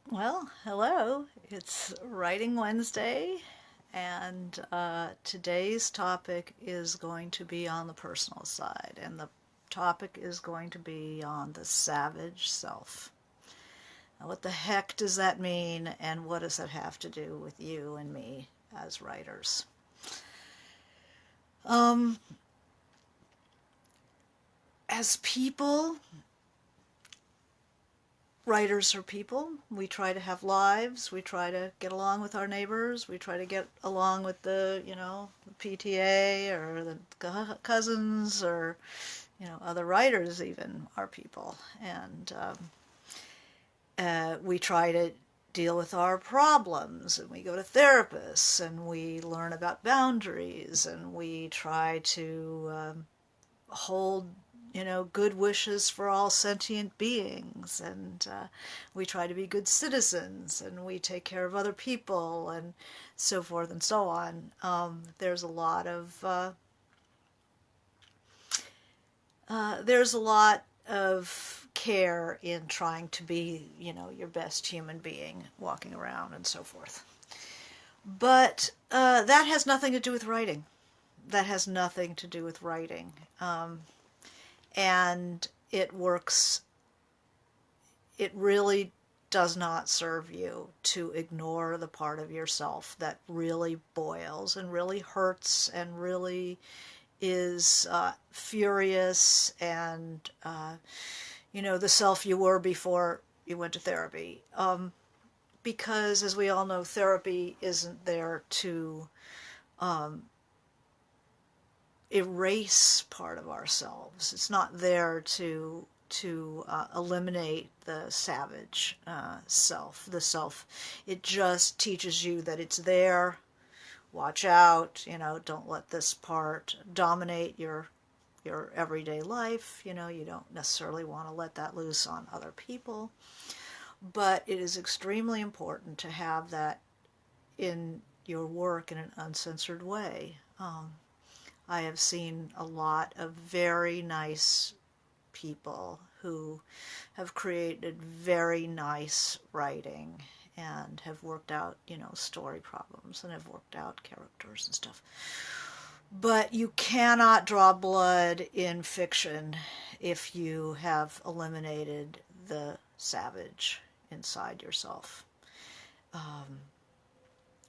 Well, hello. It's Writing Wednesday, and today's topic is going to be on the personal side, and the topic is going to be on the savage self. Now, what the heck does that mean, and what does that have to do with you and me as writers? Um, as people, writers are people. We try to have lives. We try to get along with our neighbors. We try to get along with the PTA or the cousins or, other writers even are people. And we try to deal with our problems, and we go to therapists, and we learn about boundaries, and we try to hold good wishes for all sentient beings, and we try to be good citizens, and we take care of other people, and so forth and so on. There's a lot of care in trying to be, your best human being, walking around and so forth. But that has nothing to do with writing. That has nothing to do with writing. And it really does not serve you to ignore the part of yourself that really boils and really hurts and really is furious and, the self you were before you went to therapy. Because, as we all know, therapy isn't there to um, erase part of ourselves. It's not there to eliminate the savage self, the self. It just teaches you that it's there. Watch out, don't let this part dominate your everyday life. You don't necessarily want to let that loose on other people. But it is extremely important to have that in your work in an uncensored way. I have seen a lot of very nice people who have created very nice writing and have worked out, story problems and have worked out characters and stuff. But you cannot draw blood in fiction if you have eliminated the savage inside yourself. Um,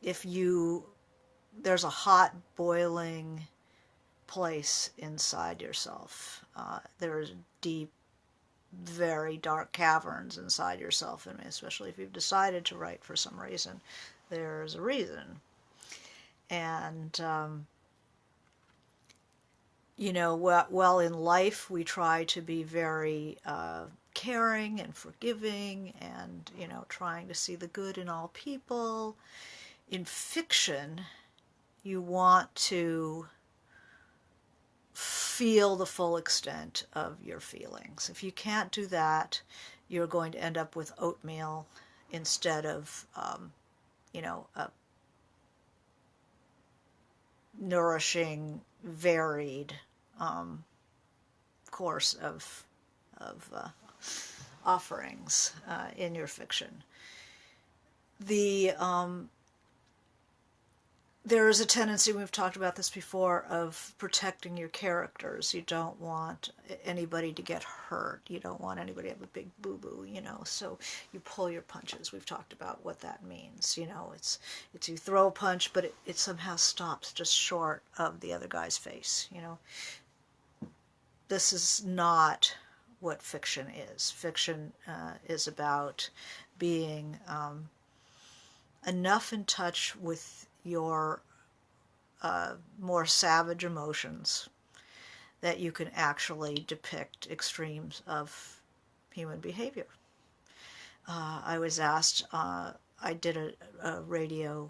if you, there's a hot boiling place inside yourself. There's deep, very dark caverns inside yourself, and especially if you've decided to write for some reason, there's a reason. And well, in life we try to be very caring and forgiving, and trying to see the good in all people. In fiction, you want to feel the full extent of your feelings. If you can't do that, you're going to end up with oatmeal instead of, a nourishing, varied course of offerings in your fiction. The There is a tendency, we've talked about this before, of protecting your characters. You don't want anybody to get hurt. You don't want anybody to have a big boo-boo, so you pull your punches. We've talked about what that means. It's you throw a punch, but it somehow stops just short of the other guy's face. This is not what fiction is. Fiction is about being enough in touch with your more savage emotions that you can actually depict extremes of human behavior. I was asked, I did a radio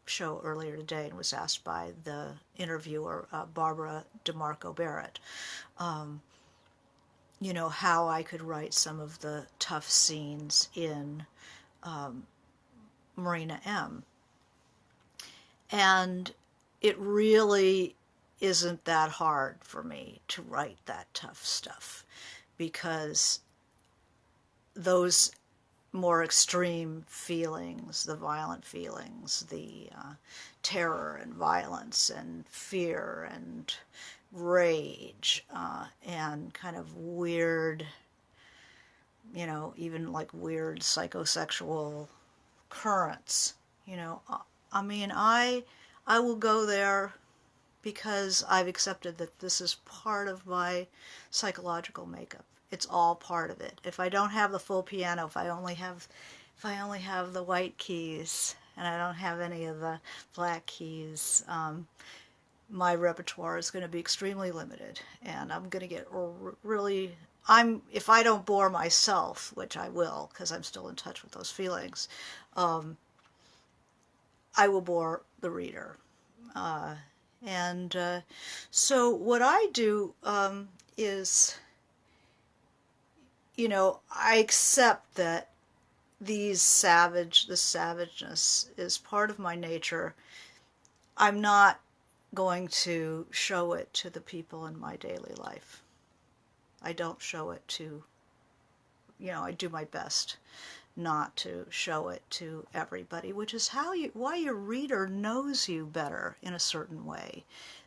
show earlier today and was asked by the interviewer, Barbara DeMarco Barrett, how I could write some of the tough scenes in Marina M. And it really isn't that hard for me to write that tough stuff, because those more extreme feelings, the violent feelings, the terror and violence and fear and rage, and kind of weird, even like weird psychosexual currents. I mean, I will go there because I've accepted that this is part of my psychological makeup. It's all part of it. If I don't have the full piano, if I only have the white keys and I don't have any of the black keys, my repertoire is going to be extremely limited, and I'm going to get really. If I don't bore myself, which I will, because I'm still in touch with those feelings, I will bore the reader. And so what I do is, I accept that this savageness is part of my nature. I'm not going to show it to the people in my daily life. I don't show it to, I do my best not to show it to everybody, which is why your reader knows you better in a certain way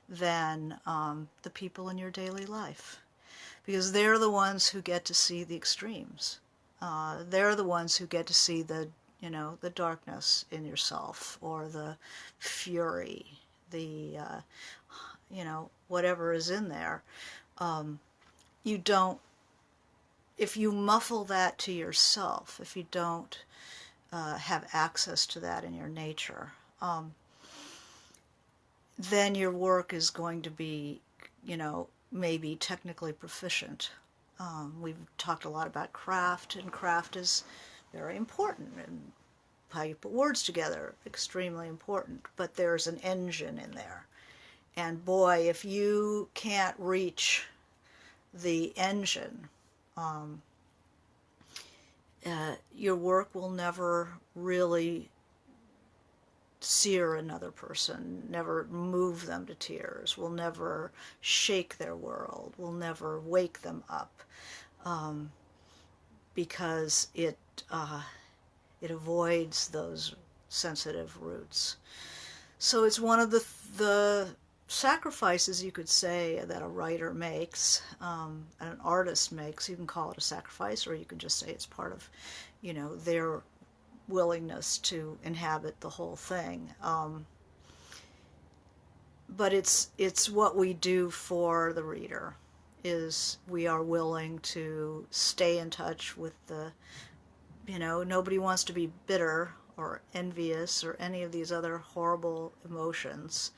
than the people in your daily life, because they're the ones who get to see the extremes. They're the ones who get to see the darkness in yourself, or the fury, the whatever is in there. You don't. If you muffle that to yourself, if you don't have access to that in your nature, then your work is going to be, maybe technically proficient. We've talked a lot about craft, and craft is very important, and how you put words together, extremely important, but there's an engine in there. And boy, if you can't reach the engine, your work will never really sear another person, never move them to tears, will never shake their world, will never wake them up, because it avoids those sensitive roots. So it's one of the sacrifices, you could say, that a writer makes, and an artist makes. You can call it a sacrifice, or you can just say it's part of, their willingness to inhabit the whole thing. But it's what we do for the reader, is we are willing to stay in touch with the, nobody wants to be bitter or envious or any of these other horrible emotions.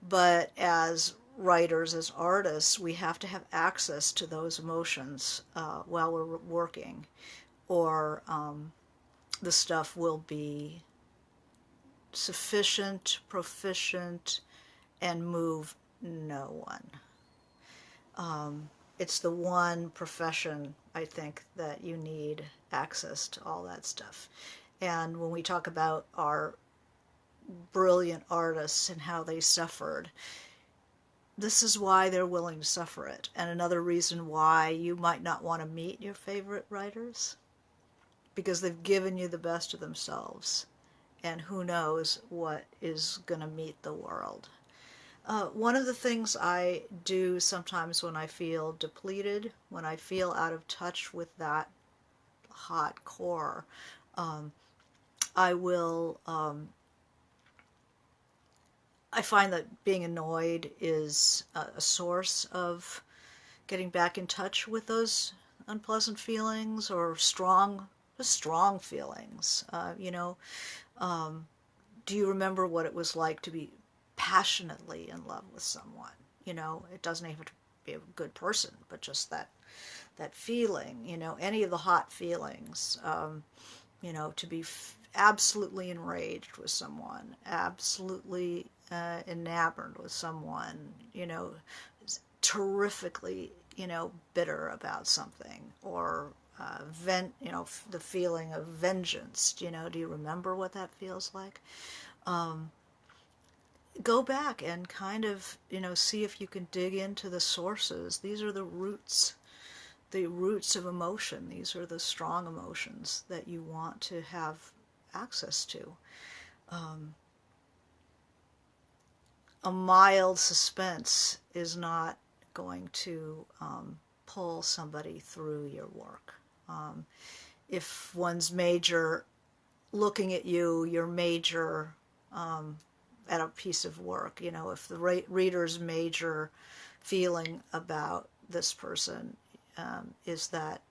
But as writers, as artists, we have to have access to those emotions while we're working, or the stuff will be sufficient, proficient, and move no one. It's the one profession, I think, that you need access to all that stuff. And when we talk about our brilliant artists and how they suffered, this is why they're willing to suffer it. And another reason why you might not want to meet your favorite writers, because they've given you the best of themselves, and who knows what is going to meet the world. One of the things I do sometimes when I feel depleted, when I feel out of touch with that hot core, I will, I find that being annoyed is a source of getting back in touch with those unpleasant feelings, or strong feelings. Do you remember what it was like to be passionately in love with someone? It doesn't even have to be a good person, but just that feeling, any of the hot feelings, to be absolutely enraged with someone, absolutely enamored with someone, terrifically, bitter about something, or the feeling of vengeance. Do you remember what that feels like? Go back and kind of, see if you can dig into the sources. These are the roots the roots of emotion. These are the strong emotions that you want to have access to. A mild suspense is not going to pull somebody through your work. If one's major looking at you, your major at a piece of work, if the reader's major feeling about this person is that,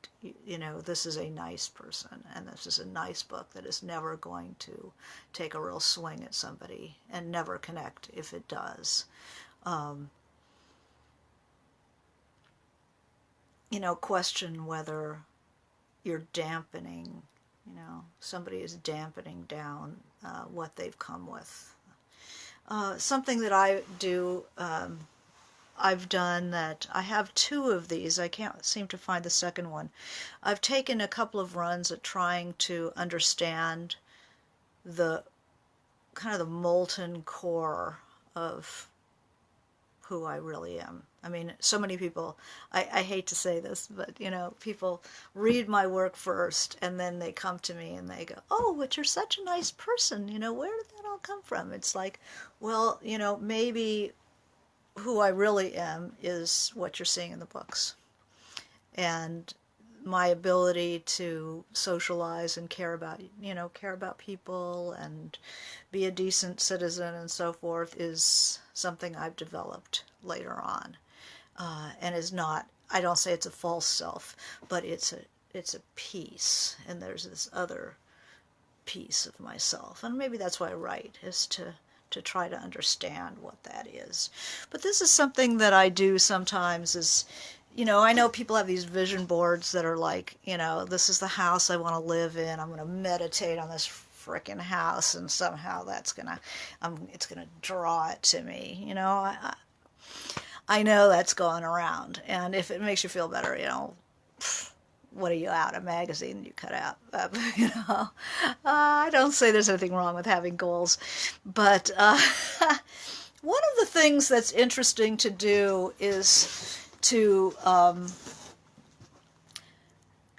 this is a nice person, and this is a nice book that is never going to take a real swing at somebody and never connect if it does. Question whether you're dampening, somebody is dampening down what they've come with. Something that I do, I've done that, I have 2 of these, I can't seem to find the second one. I've taken a couple of runs at trying to understand the kind of the molten core of who I really am. I mean, so many people, I hate to say this, but, people read my work first, and then they come to me and they go, oh, but you're such a nice person, where did that all come from? It's like, well, maybe who I really am is what you're seeing in the books. And my ability to socialize and care about people and be a decent citizen and so forth is something I've developed later on. And is not, I don't say it's a false self, but it's a piece, and there's this other piece of myself. And maybe that's why I write, is to try to understand what that is. But this is something that I do sometimes is, I know people have these vision boards that are like, this is the house I want to live in. I'm going to meditate on this frickin' house, and somehow it's going to draw it to me. I know that's going around. And if it makes you feel better, what are you out, a magazine you cut out? I don't say there's anything wrong with having goals, but one of the things that's interesting to do is to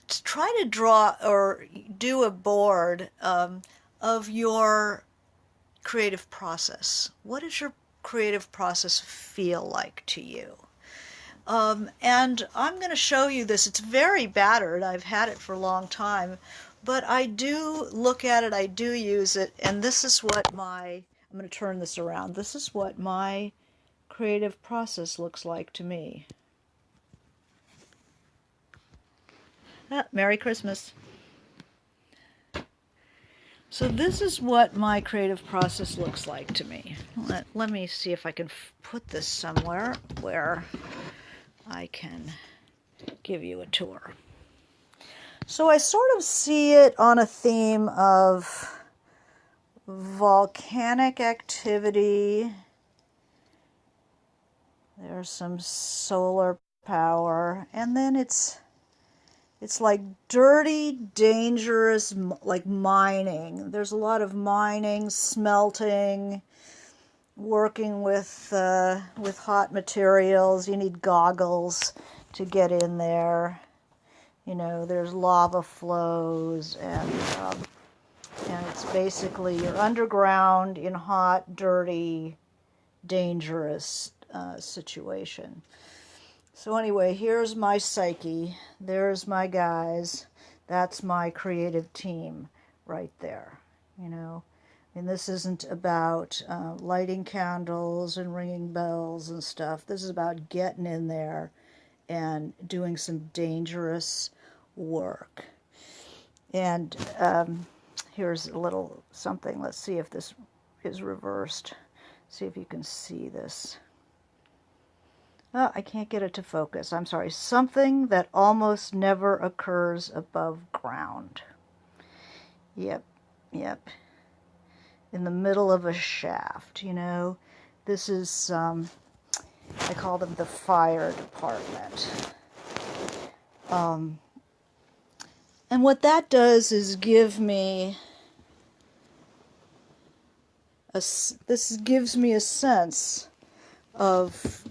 try to draw or do a board of your creative process. What does your creative process feel like to you? And I'm going to show you this. It's very battered. I've had it for a long time, but I do look at it, I do use it, and this is what I'm going to turn this around. This is what my creative process looks like to me. Merry Christmas. So this is what my creative process looks like to me. Let me see if I can put this somewhere where I can give you a tour. So I sort of see it on a theme of volcanic activity. There's some solar power, and then it's like dirty, dangerous, like mining. There's a lot of mining, smelting, working with hot materials. You need goggles to get in there. There's lava flows, and it's basically you're underground in hot, dirty, dangerous situation. So anyway, here's my psyche. There's my guys. That's my creative team right there. And this isn't about lighting candles and ringing bells and stuff. This is about getting in there and doing some dangerous work. And here's a little something. Let's see if this is reversed. See if you can see this. Oh, I can't get it to focus. I'm sorry. Something that almost never occurs above ground. Yep. In the middle of a shaft, This is, I call them the fire department. And what that does is give me this gives me a sense of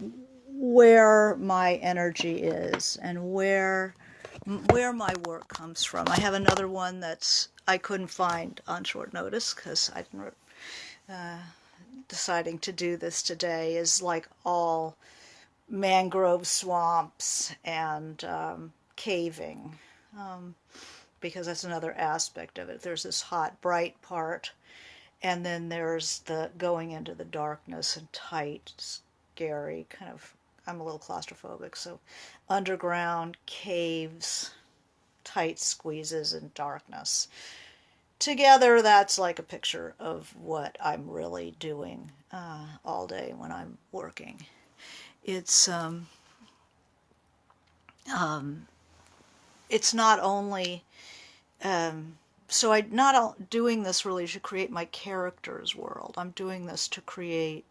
where my energy is and where where my work comes from. I have another one that's I couldn't find on short notice because I didn't deciding to do this today, is like all mangrove swamps and caving, because that's another aspect of it. There's this hot, bright part, and then there's the going into the darkness and tight, scary kind of. I'm a little claustrophobic, so underground caves, tight squeezes, and darkness. Together, that's like a picture of what I'm really doing all day when I'm working. It's it's not only so I'm not doing this really to create my character's world. I'm doing this to create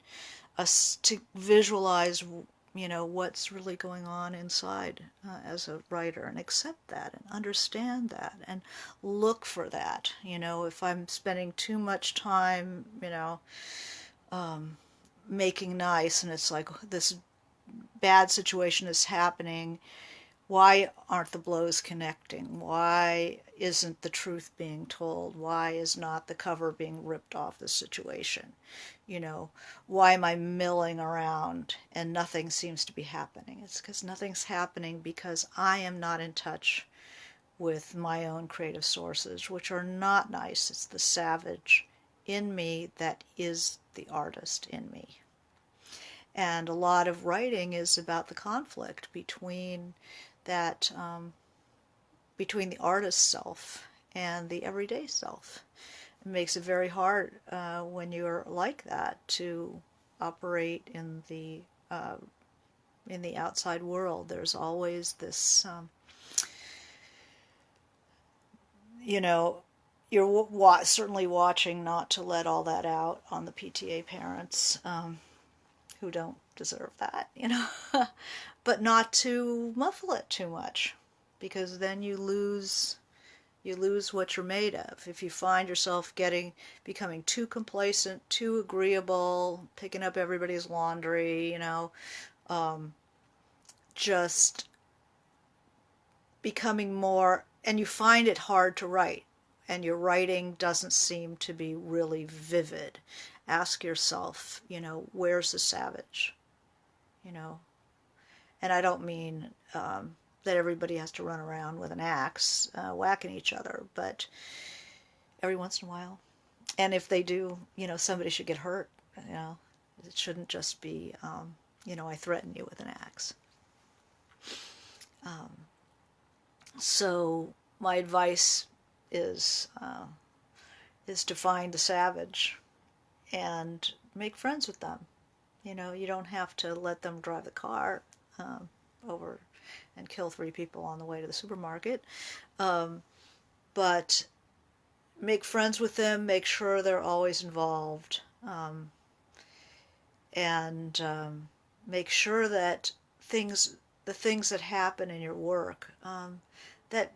to visualize, what's really going on inside as a writer, and accept that and understand that and look for that. If I'm spending too much time, making nice, and it's like this bad situation is happening, why aren't the blows connecting? Why isn't the truth being told? Why is not the cover being ripped off the situation? Why am I milling around and nothing seems to be happening? It's because nothing's happening because I am not in touch with my own creative sources, which are not nice. It's the savage in me that is the artist in me. And a lot of writing is about the conflict between that between the artist's self and the everyday self. It makes it very hard when you're like that to operate in the outside world. There's always this, you're certainly watching not to let all that out on the PTA parents who don't deserve that, but not to muffle it too much, because then you lose what you're made of. If you find yourself becoming too complacent, too agreeable, picking up everybody's laundry, just becoming more, and you find it hard to write, and your writing doesn't seem to be really vivid, ask yourself, where's the savage? And I don't mean that everybody has to run around with an axe whacking each other, but every once in a while. And if they do, somebody should get hurt. It shouldn't just be, I threaten you with an axe. So my advice is to find the savage and make friends with them. You don't have to let them drive the car over and kill 3 people on the way to the supermarket. But make friends with them, make sure they're always involved, and make sure that the things that happen in your work, that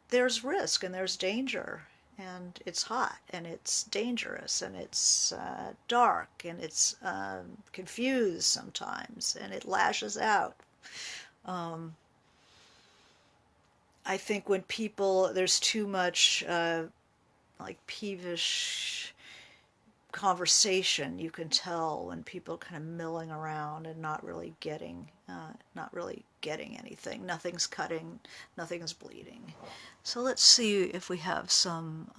there's risk and there's danger, and it's hot and it's dangerous and it's dark and it's confused sometimes and it lashes out. I think when there's too much like peevish conversation, you can tell when people are kind of milling around and not really getting anything. Nothing's cutting, nothing's bleeding. So let's see if we have some.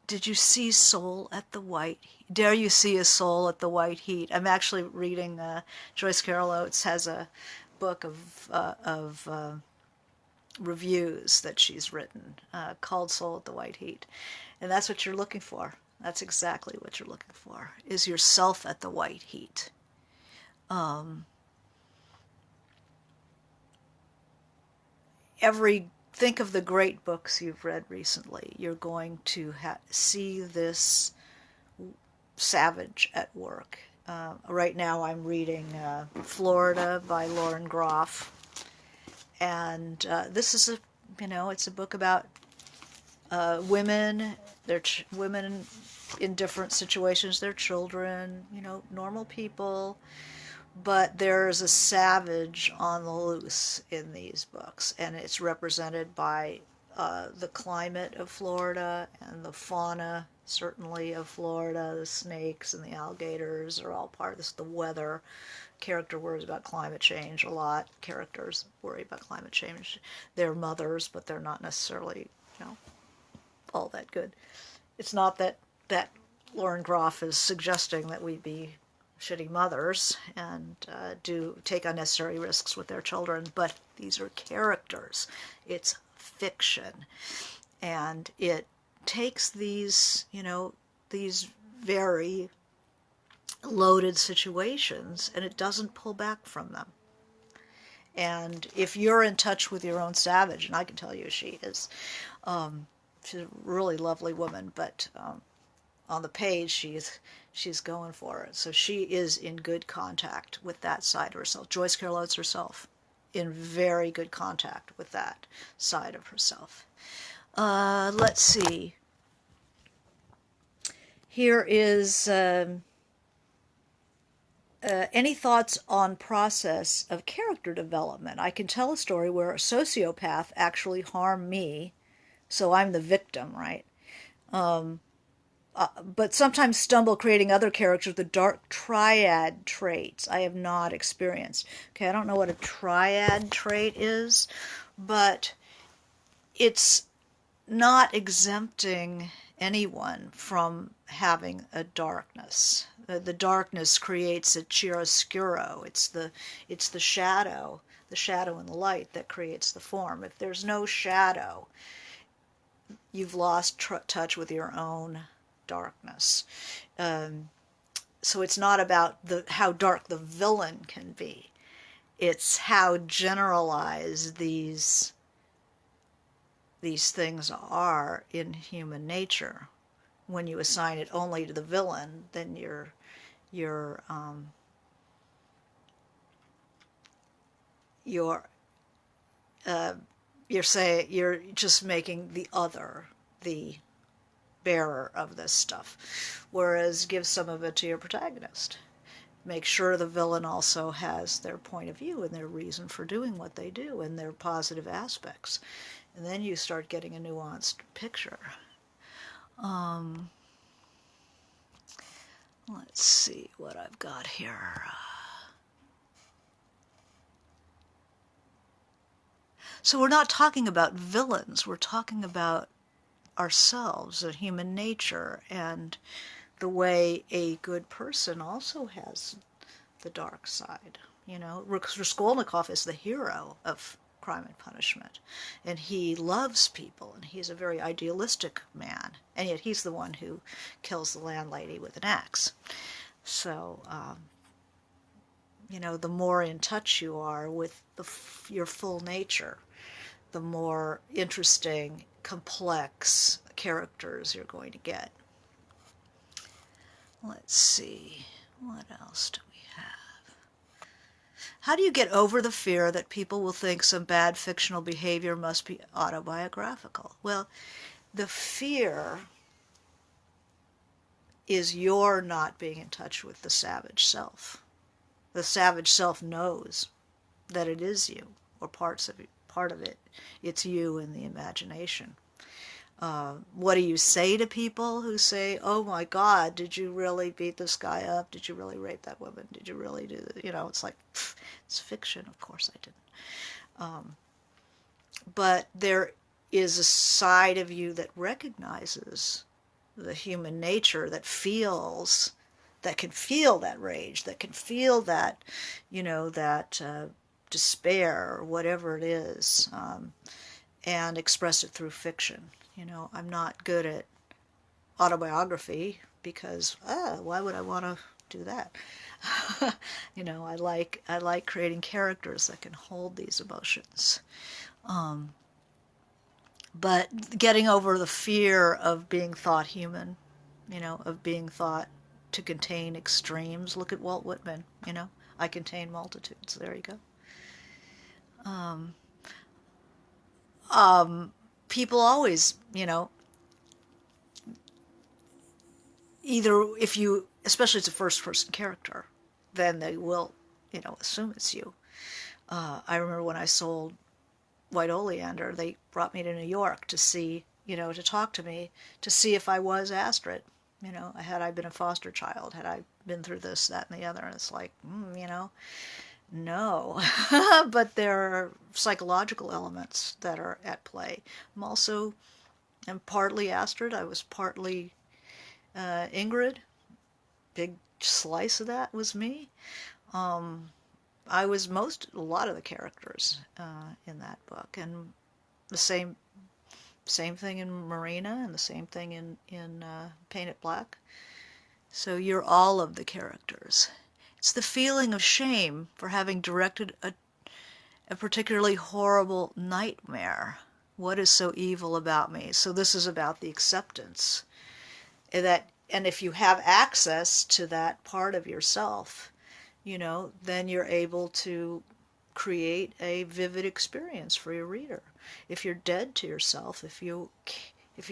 Did you see Soul at the White Heat? Dare you see a soul at the white heat? I'm actually reading Joyce Carol Oates has a book of reviews that she's written called Soul at the White Heat. And that's what you're looking for. That's exactly what you're looking for, is yourself at the white heat. Think of the great books you've read recently. You're going to see this savage at work. Right now I'm reading Florida by Lauren Groff. And this is it's a book about women, women in different situations, their children, normal people but there's a savage on the loose in these books, and it's represented by the climate of Florida and the fauna, certainly, of Florida. The snakes and the alligators are all part of this. The weather. Character worries about climate change a lot. Characters worry about climate change. They're mothers, but they're not necessarily, all that good. It's not that Lauren Groff is suggesting that we be shitty mothers and do take unnecessary risks with their children, but these are characters. It's fiction, and it takes these these very loaded situations, and it doesn't pull back from them. And if you're in touch with your own savage, and I can tell you she is, she's a really lovely woman, but on the page she's going for it. So she is in good contact with that side of herself. Joyce Carol Oates herself, in very good contact with that side of herself. Let's see. Here is any thoughts on process of character development? I can tell a story where a sociopath actually harmed me, so I'm the victim, right? But sometimes stumble creating other characters with the dark triad traits I have not experienced. Okay, I don't know what a triad trait is, but it's not exempting anyone from having a darkness. The darkness creates a chiaroscuro. It's the shadow and the light that creates the form. If there's no shadow, you've lost touch with your own darkness. So it's not about how dark the villain can be. It's how generalized these things are in human nature. When you assign it only to the villain, then you're saying you're just making the other the bearer of this stuff. Whereas give some of it to your protagonist. Make sure the villain also has their point of view and their reason for doing what they do and their positive aspects. And then you start getting a nuanced picture. Let's see what I've got here. So we're not talking about villains. We're talking about ourselves and human nature and the way a good person also has the dark side. Raskolnikov is the hero of Crime and Punishment, and he loves people, and he's a very idealistic man, and yet he's the one who kills the landlady with an axe. So, the more in touch you are with your full nature, the more interesting, complex characters you're going to get. Let's see, what else do we have? How do you get over the fear that people will think some bad fictional behavior must be autobiographical? Well, the fear is your not being in touch with the savage self. The savage self knows that it is you, or part of it. It's you in the imagination. What do you say to people who say, oh my God, did you really beat this guy up? Did you really rape that woman? Did you really do that? It's like, it's fiction. Of course I didn't. But there is a side of you that recognizes the human nature, that can feel that rage, that can feel that, that despair, or whatever it is, and express it through fiction. I'm not good at autobiography because, why would I want to do that? I like creating characters that can hold these emotions. But getting over the fear of being thought human, of being thought to contain extremes. Look at Walt Whitman, I contain multitudes. There you go. People always, either if you, especially as a first-person character, then they will assume it's you. I remember when I sold White Oleander, they brought me to New York to see, to talk to me, to see if I was Astrid. Had I been a foster child, had I been through this, that, and the other. And it's like, no. But there are psychological elements that are at play. I'm partly Astrid. I was partly Ingrid. Big slice of that was me. I was a lot of the characters in that book, and the same thing in Marina, and the same thing in Paint It Black. So you're all of the characters. It's the feeling of shame for having directed a particularly horrible nightmare. What is so evil about me? So this is about the acceptance. And if you have access to that part of yourself, then you're able to create a vivid experience for your reader. If you're dead to yourself, if you're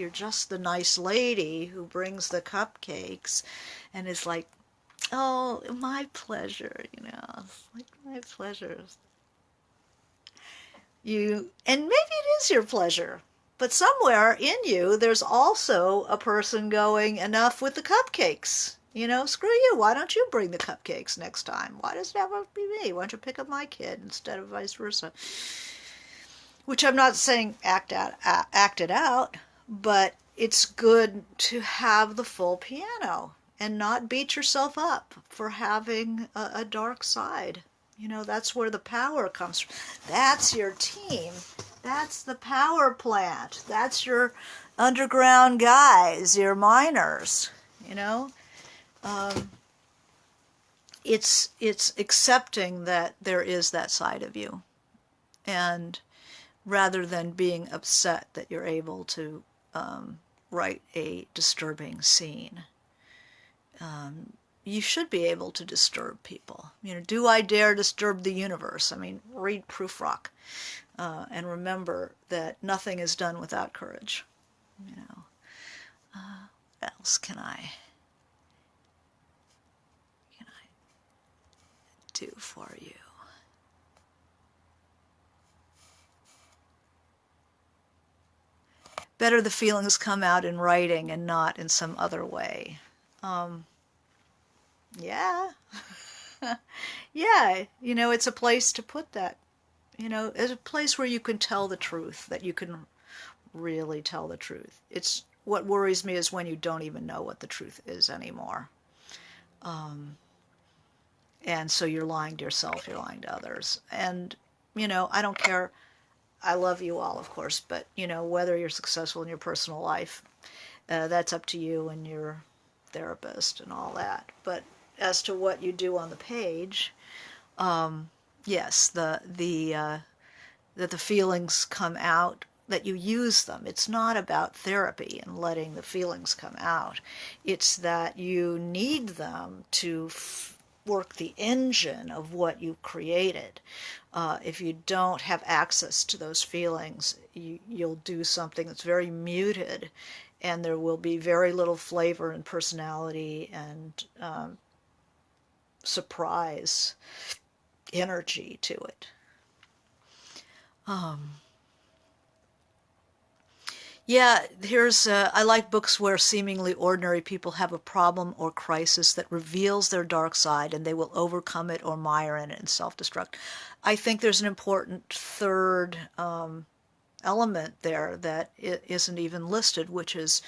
just the nice lady who brings the cupcakes and is like, oh, my pleasure, it's like my pleasure. And maybe it is your pleasure, but somewhere in you, there's also a person going, enough with the cupcakes. Screw you. Why don't you bring the cupcakes next time? Why does it have to be me? Why don't you pick up my kid instead of vice versa? Which I'm not saying act it out, but it's good to have the full piano and not beat yourself up for having a dark side. That's where the power comes from. That's your team. That's the power plant. That's your underground guys, your miners, It's accepting that there is that side of you, and rather than being upset that you're able to write a disturbing scene, you should be able to disturb people. Do I dare disturb the universe? Read Proofrock, and remember that nothing is done without courage. What else can I do for you? Better the feelings come out in writing and not in some other way. Yeah. Yeah, it's a place to put that. It's a place where you can tell the truth, that you can really tell the truth. It's what worries me is when you don't even know what the truth is anymore. And so you're lying to yourself, you're lying to others. And, I don't care. I love you all, of course, but, whether you're successful in your personal life, that's up to you and your therapist and all that. But as to what you do on the page, yes, that the feelings come out, that you use them. It's not about therapy and letting the feelings come out. It's that you need them to work the engine of what you created. If you don't have access to those feelings, you'll do something that's very muted, and there will be very little flavor and personality and surprise energy to it. Yeah, I like books where seemingly ordinary people have a problem or crisis that reveals their dark side, and they will overcome it or mire in it and self-destruct. I think there's an important third element there that isn't even listed, which is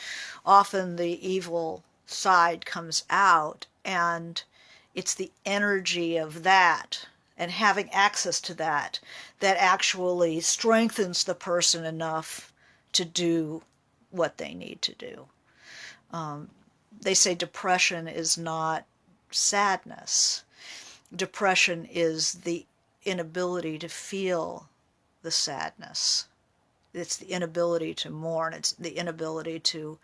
often the evil side comes out, and it's the energy of that and having access to that actually strengthens the person enough to do what they need to do. They say depression is not sadness. Depression is the inability to feel the sadness. It's the inability to mourn. It's the inability to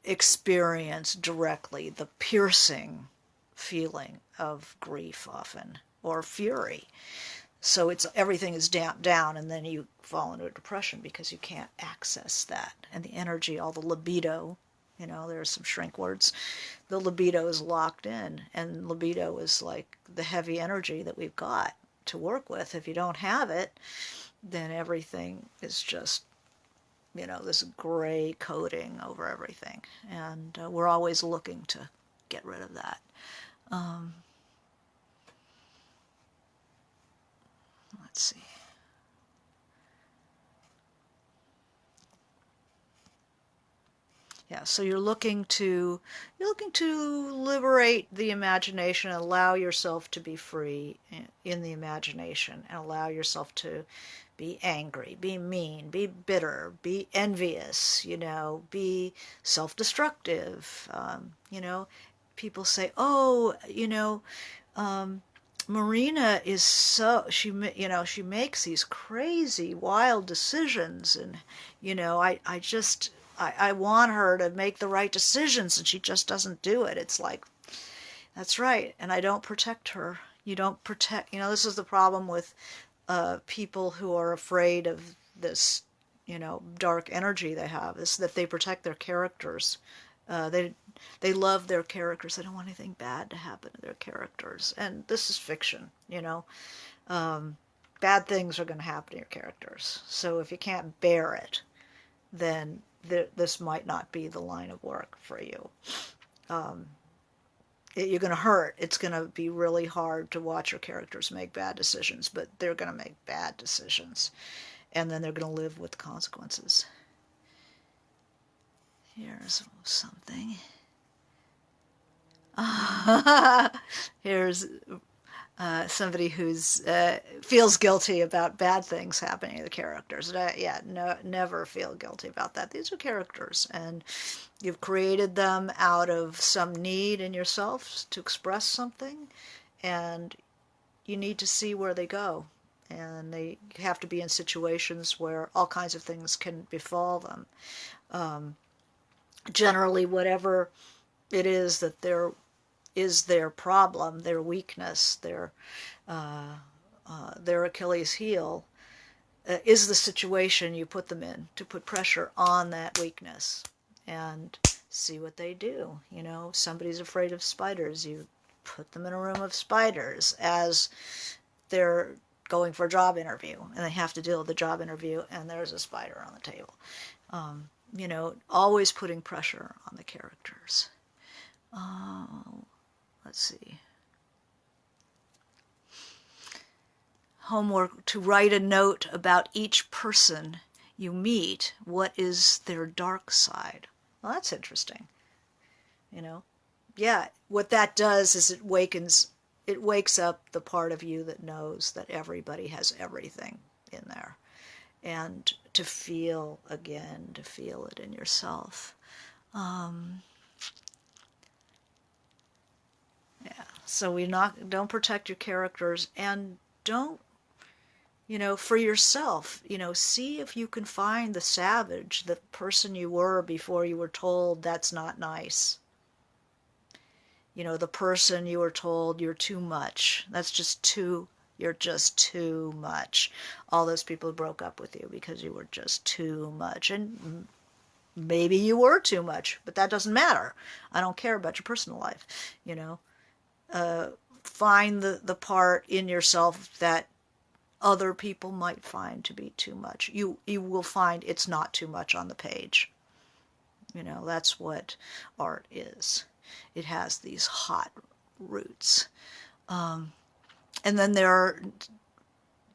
experience directly the piercing feeling of grief often, or fury. So everything is damped down, and then you fall into a depression because you can't access that. And the energy, all the libido, There's some shrink words. The libido is locked in, and libido is like the heavy energy that we've got to work with. If you don't have it, then everything is just, this gray coating over everything. And we're always looking to get rid of that. Let's see. Yeah, so you're looking to liberate the imagination, allow yourself to be free in the imagination, and allow yourself to be angry, be mean, be bitter, be envious, be self-destructive. People say, oh, Marina is she makes these crazy, wild decisions, and I want her to make the right decisions, and she just doesn't do it. It's like, that's right, and I don't protect her. You don't protect. This is the problem with people who are afraid of this, dark energy they have, is that they protect their characters. They love their characters. They don't want anything bad to happen to their characters. And this is fiction, Bad things are going to happen to your characters. So if you can't bear it, then this might not be the line of work for you. You're going to hurt. It's going to be really hard to watch your characters make bad decisions, but they're going to make bad decisions. And then they're going to live with the consequences. Here's something. Here's somebody who's feels guilty about bad things happening to the characters. Never feel guilty about that. These are characters, and you've created them out of some need in yourself to express something, and you need to see where they go. And they have to be in situations where all kinds of things can befall them. Generally, whatever it is that is their problem, their weakness, their Achilles heel, is the situation you put them in to put pressure on that weakness and see what they do. Somebody's afraid of spiders. You put them in a room of spiders as they're going for a job interview, and they have to deal with the job interview, and there's a spider on the table. Always putting pressure on the characters. Let's see. Homework: to write a note about each person you meet. What is their dark side? Well, that's interesting. Yeah, what that does is it wakes up the part of you that knows that everybody has everything in there. And to feel it in yourself. Yeah, so don't protect your characters, and don't, for yourself, see if you can find the savage, the person you were before you were told that's not nice. The person you were told you're too much. You're just too much. All those people broke up with you because you were just too much. And maybe you were too much, but that doesn't matter. I don't care about your personal life. Find the part in yourself that other people might find to be too much. You will find it's not too much on the page. That's what art is. It has these hot roots. And then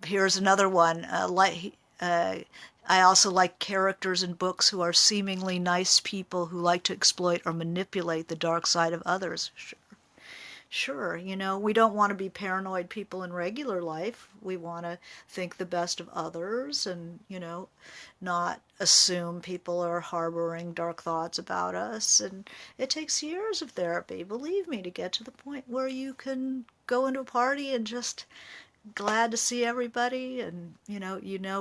here's another one. I also like characters in books who are seemingly nice people who like to exploit or manipulate the dark side of others. Sure, we don't want to be paranoid people in regular life. We want to think the best of others and, not assume people are harboring dark thoughts about us. And it takes years of therapy, believe me, to get to the point where you can go into a party and just glad to see everybody, and,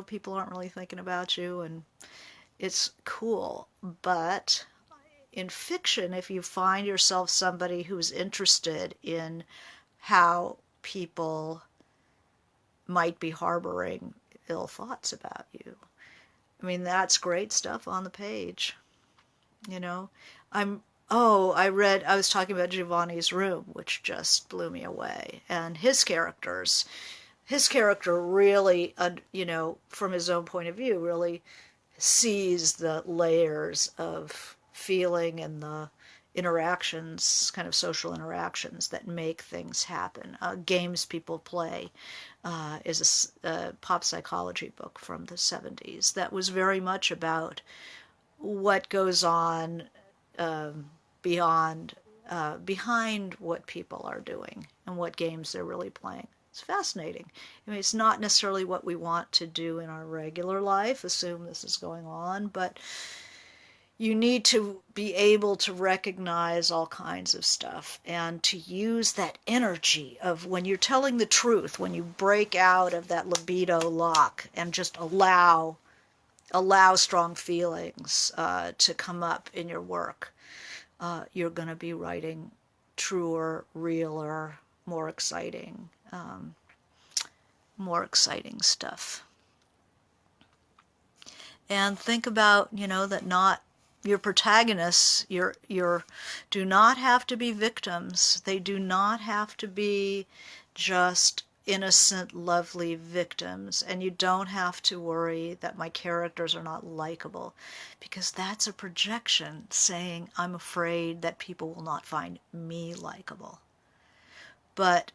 people aren't really thinking about you, and it's cool. But in fiction, if you find yourself somebody who's interested in how people might be harboring ill thoughts about you, that's great stuff on the page. you know. I was talking about Giovanni's Room, which just blew me away. And his character really, from his own point of view, really sees the layers of feeling and the interactions, kind of social interactions that make things happen. Games people play is a pop psychology book from the 70s that was very much about what goes on um, beyond behind what people are doing and what games they're really playing. It's fascinating. I mean, it's not necessarily what we want to do in our regular life, assume this is going on, but you need to be able to recognize all kinds of stuff and to use that energy of when you're telling the truth, when you break out of that libido lock and just allow strong feelings to come up in your work. You're going to be writing truer, realer, more exciting, stuff. And think about, that not your protagonists, your do not have to be victims. They do not have to be just innocent, lovely victims, and you don't have to worry that my characters are not likable, because that's a projection saying I'm afraid that people will not find me likable. But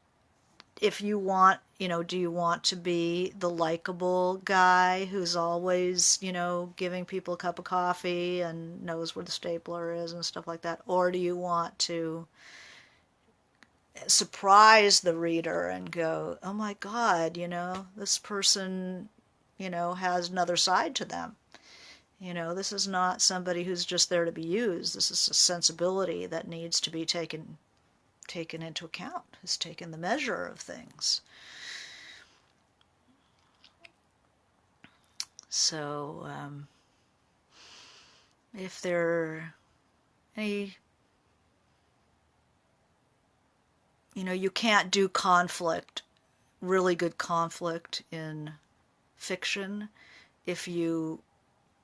if you want, do you want to be the likable guy who's always, giving people a cup of coffee and knows where the stapler is and stuff like that? Or do you want to surprise the reader and go, oh my God, this person, has another side to them. This is not somebody who's just there to be used. This is a sensibility that needs to be taken into account, has taken the measure of things. So, if there are any, you can't do conflict, really good conflict in fiction, if you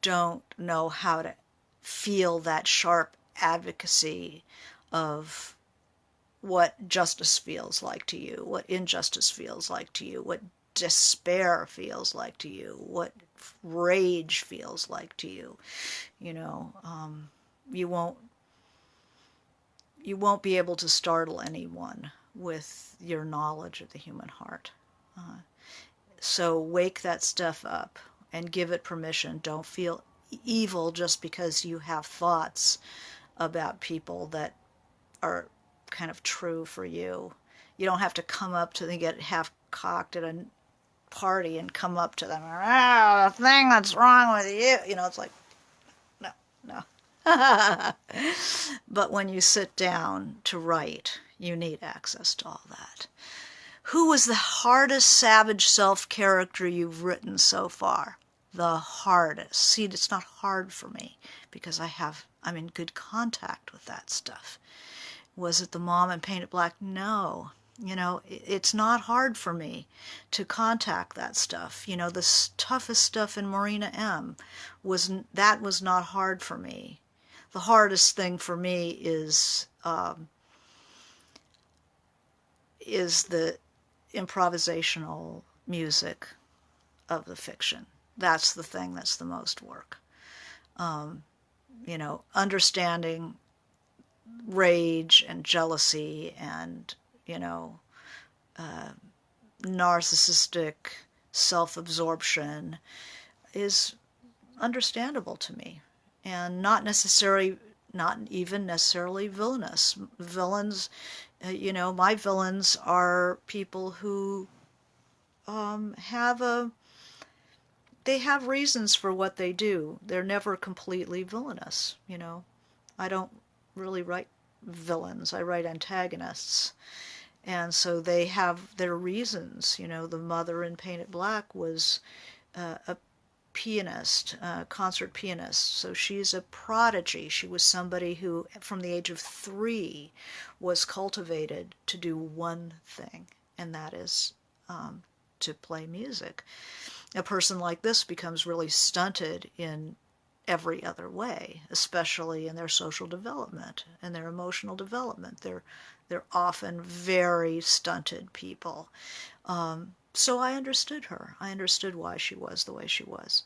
don't know how to feel that sharp advocacy of what justice feels like to you, what injustice feels like to you, what despair feels like to you, what rage feels like to you. You won't be able to startle anyone with your knowledge of the human heart. So wake that stuff up and give it permission. Don't feel evil just because you have thoughts about people that are kind of true for you. You don't have to come up to them, get half cocked at a party and come up to them, the thing that's wrong with you. It's like, no. But when you sit down to write, you need access to all that. Who was the hardest savage self character you've written so far? The hardest. See, it's not hard for me because I'm in good contact with that stuff. Was it the mom in Paint It Black? No. It's not hard for me to contact that stuff. The toughest stuff in Marina M. was not hard for me. The hardest thing for me is the improvisational music of the fiction. That's the thing that's the most work. Understanding rage and jealousy and, narcissistic self-absorption is understandable to me, and not even necessarily villainous. Villains, my villains are people who they have reasons for what they do. They're never completely villainous. I don't really write villains. I write antagonists. And so they have their reasons. The mother in Paint It Black was a pianist, a concert pianist. So she's a prodigy. She was somebody who, from the age of 3, was cultivated to do one thing, and that is to play music. A person like this becomes really stunted in every other way, especially in their social development and their emotional development. They're often very stunted people. So I understood her. I understood why she was the way she was.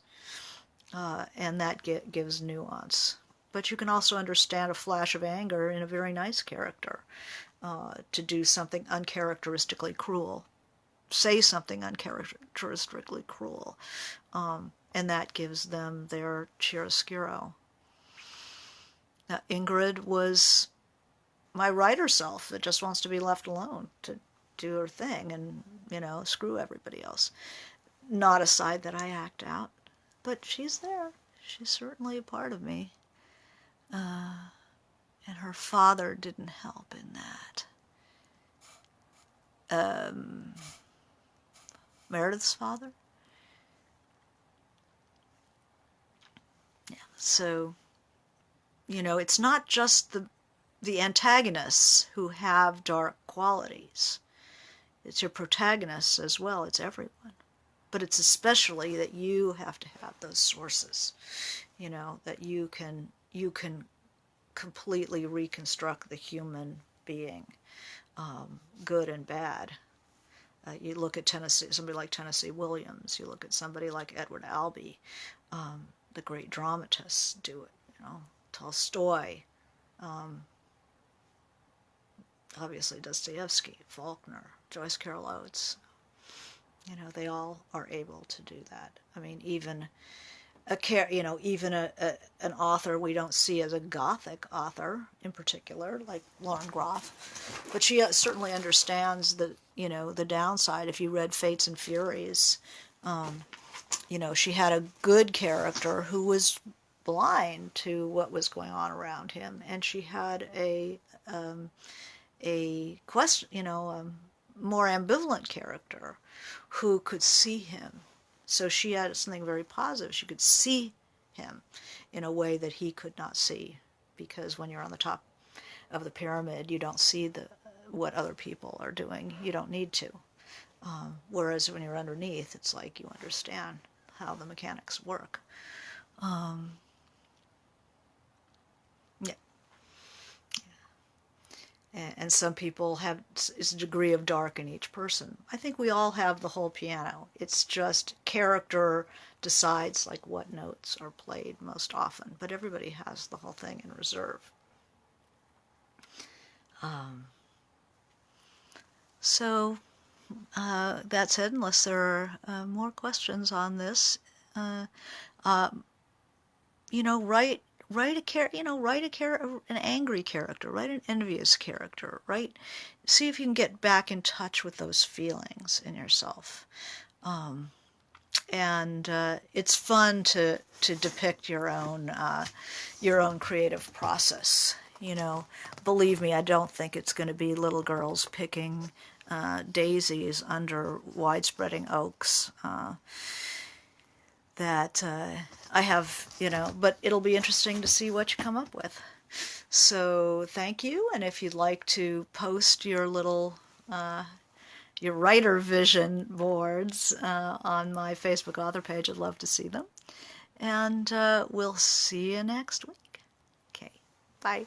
And that gives nuance. But you can also understand a flash of anger in a very nice character, to do something uncharacteristically cruel, say something uncharacteristically cruel, and that gives them their chiaroscuro. Now, Ingrid was my writer self that just wants to be left alone to do her thing and, screw everybody else. Not a side that I act out, but she's there. She's certainly a part of me. And her father didn't help in that. Meredith's father? Yeah. So, it's not just the antagonists who have dark qualities. It's your protagonists as well. It's everyone. But it's especially that you have to have those sources, that you can completely reconstruct the human being, good and bad. You look at somebody like Tennessee Williams. You look at somebody like Edward Albee. The great dramatists do it. Tolstoy. Obviously Dostoevsky, Faulkner, Joyce Carol Oates. They all are able to do that. I mean, even an author we don't see as a Gothic author in particular, like Lauren Groff, but she certainly understands the downside. If you read Fates and Furies, she had a good character who was blind to what was going on around him, and she had a question, more ambivalent character who could see him. So she had something very positive. She could see him in a way that he could not see, because when you're on the top of the pyramid, you don't see what other people are doing. You don't need to. Whereas when you're underneath, it's like you understand how the mechanics work. Yeah. And some people have a degree of dark in each person. I think we all have the whole piano. It's just character decides like what notes are played most often, but everybody has the whole thing in reserve. So that said, unless there are more questions on this, write an angry character, write an envious character, see if you can get back in touch with those feelings in yourself. And it's fun to depict your own creative process. Believe me, I don't think it's going to be little girls picking daisies under wide-spreading oaks. That I have, but it'll be interesting to see what you come up with. So thank you, and if you'd like to post your little your writer vision boards on my Facebook author page, I'd love to see them. And we'll see you next week. Okay, bye.